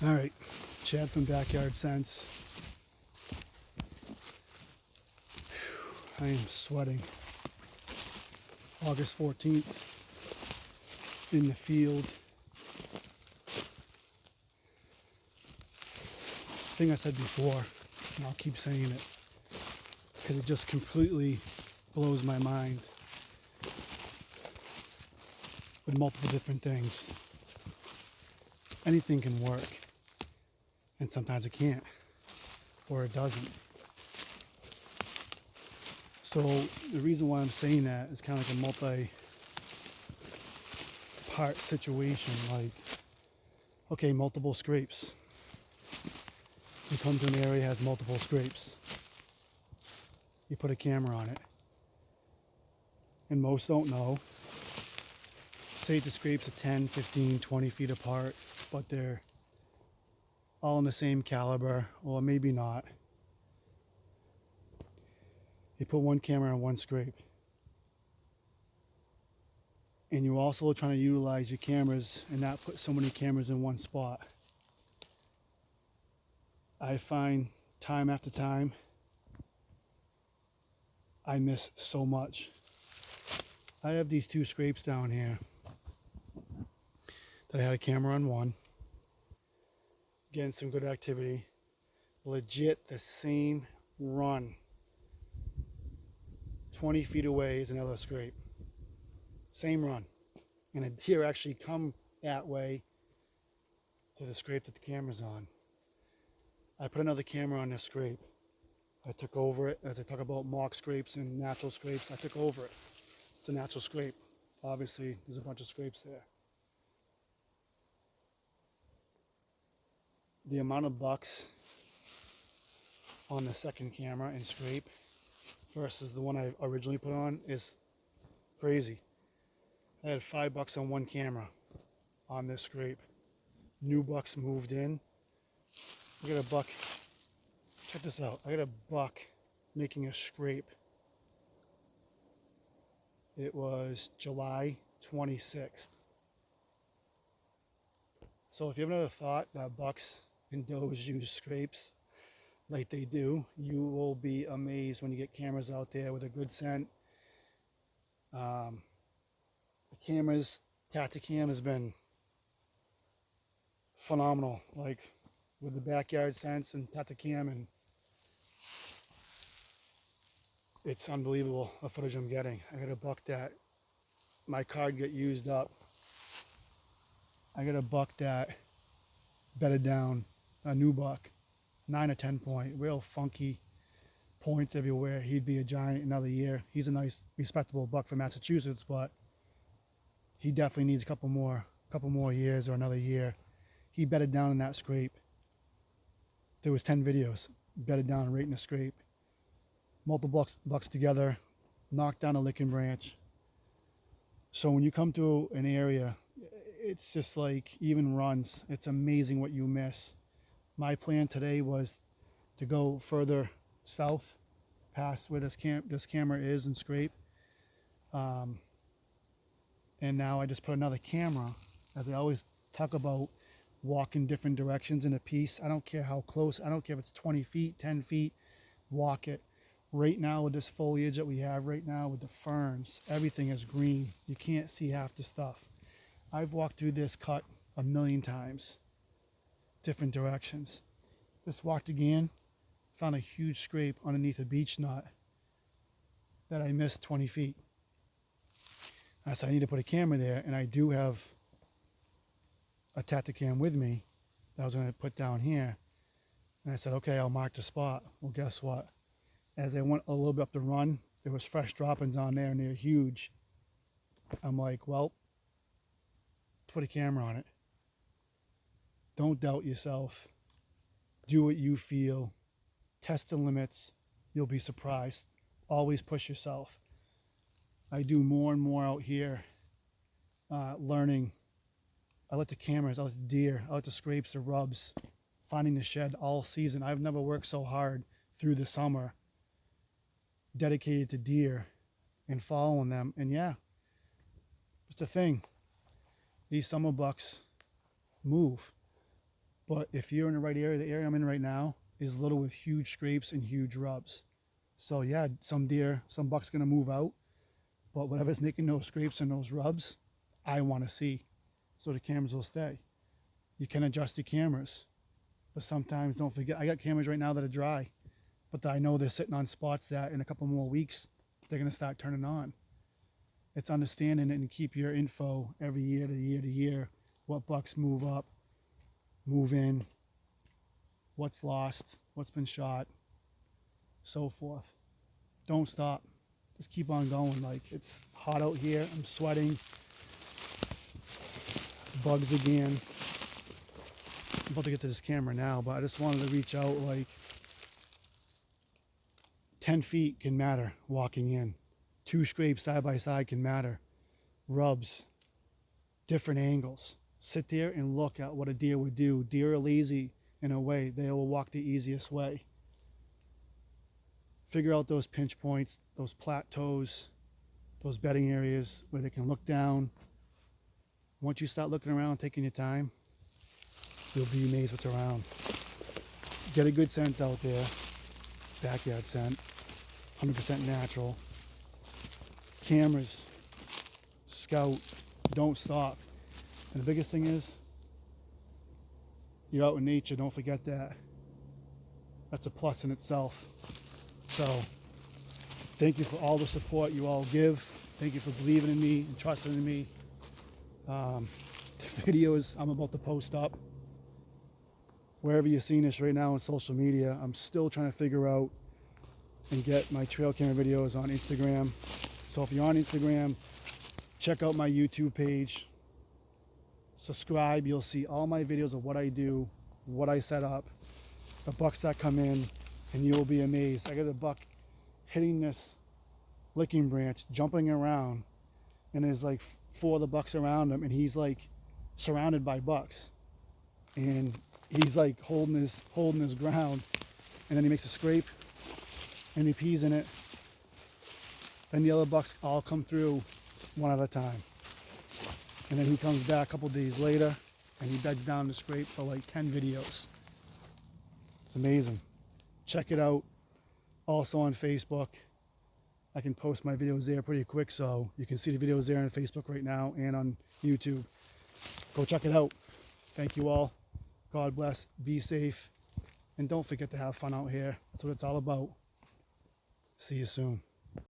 All right, Chad from Backyard Sense. I am sweating. August 14th, in the field. Thing I said before, and I'll keep saying it, because it just completely blows my mind with multiple different things. Anything can work, and sometimes it can't, or it doesn't. So the reason why I'm saying that is kind of like a multi-part situation. Like, okay, multiple scrapes. You come to an area that has multiple scrapes. You put a camera on it. And most don't know. Say the scrapes are 10, 15, 20 feet apart, but they're all in the same caliber, or maybe not. You put one camera on one scrape. And you also are trying to utilize your cameras and not put so many cameras in one spot. I find time after time, I miss so much. I have these two scrapes down here that I had a camera on one. Getting some good activity. Legit the same run. 20 feet away is another scrape. Same run. And a deer actually come that way to the scrape that the camera's on. I put another camera on this scrape. I took over it. As I talk about mock scrapes and natural scrapes, I took over it. It's a natural scrape. Obviously, there's a bunch of scrapes there. The amount of bucks on the second camera and scrape versus the one I originally put on is crazy. I had 5 bucks on one camera on this scrape. New bucks moved in. I got a buck. Check this out. I got a buck making a scrape. It was July 26th. So if you have another thought that bucks and does use scrapes like they do, you will be amazed when you get cameras out there with a good scent. The cameras, Tactacam has been phenomenal, like with the Backyard Sense and Tactacam, and it's unbelievable the footage I'm getting. I got a buck that my card got used up. I got a buck that bedded down, a new buck, 9 or 10 point, real funky points everywhere. He'd be a giant another year. He's a nice, respectable buck from Massachusetts, but he definitely needs a couple more years or another year. He bedded down in that scrape. There was 10 videos, bedded down right in the scrape. Multiple bucks together, knocked down a licking branch. So when you come to an area, it's just like even runs. It's amazing what you miss. My plan today was to go further south, past where this camera is and scrape. And now I just put another camera, as I always talk about, walk in different directions in a piece. I don't care how close. I don't care if it's 20 feet, 10 feet. Walk it. Right now with this foliage that we have right now with the ferns, everything is green. You can't see half the stuff. I've walked through this cut a million times, different directions. Just walked again, found a huge scrape underneath a beech nut that I missed 20 feet. I said I need to put a camera there, and I do have a Tactacam with me that I was going to put down here. And I said, okay, I'll mark the spot. Well, guess what? As I went a little bit up the run, there was fresh droppings on there, and they're huge. I'm like, well, put a camera on it. Don't doubt yourself. Do what you feel. Test the limits. You'll be surprised. Always push yourself. I do more and more out here, learning. I let the cameras, I let the deer, I let the scrapes, the rubs, finding the shed all season. I've never worked so hard through the summer, dedicated to deer and following them. And yeah, it's a thing. These summer bucks move. But if you're in the right area, the area I'm in right now is little with huge scrapes and huge rubs. So yeah, some deer, some buck's gonna move out, but whatever's making those scrapes and those rubs, I want to see. So the cameras will stay. You can adjust your cameras, but sometimes don't forget, I got cameras right now that are dry, but I know they're sitting on spots that in a couple more weeks, they're gonna start turning on. It's understanding it and keep your info every year to year to year, what bucks move up, move in, what's lost, what's been shot, so forth. Don't stop. Just keep on going. Like, it's hot out here. I'm sweating. Bugs again. I'm about to get to this camera now, but I just wanted to reach out. Like, 10 feet can matter walking in. 2 scrapes side by side can matter. Rubs, different angles. Sit there and look at what a deer would do. Deer are lazy in a way. They will walk the easiest way. Figure out those pinch points, those plateaus, those bedding areas where they can look down. Once you start looking around, taking your time, you'll be amazed what's around. Get a good scent out there. Backyard scent, 100% natural. Cameras, scout, don't stop. And the biggest thing is, you're out in nature, don't forget that. That's a plus in itself. So, thank you for all the support you all give. Thank you for believing in me and trusting in me. The videos I'm about to post up, wherever you're seeing this right now on social media, I'm still trying to figure out and get my trail camera videos on Instagram. So if you're on Instagram, check out my YouTube page. Subscribe, you'll see all my videos of what I do, what I set up, the bucks that come in, and you'll be amazed. I got a buck hitting this licking branch, jumping around, and there's like 4 of the bucks around him, and he's like surrounded by bucks. And he's like holding his ground, and then he makes a scrape, and he pees in it. Then the other bucks all come through one at a time. And then he comes back a couple days later, and he beds down the scrape for like 10 videos. It's amazing. Check it out. Also on Facebook. I can post my videos there pretty quick, so you can see the videos there on Facebook right now and on YouTube. Go check it out. Thank you all. God bless. Be safe. And don't forget to have fun out here. That's what it's all about. See you soon.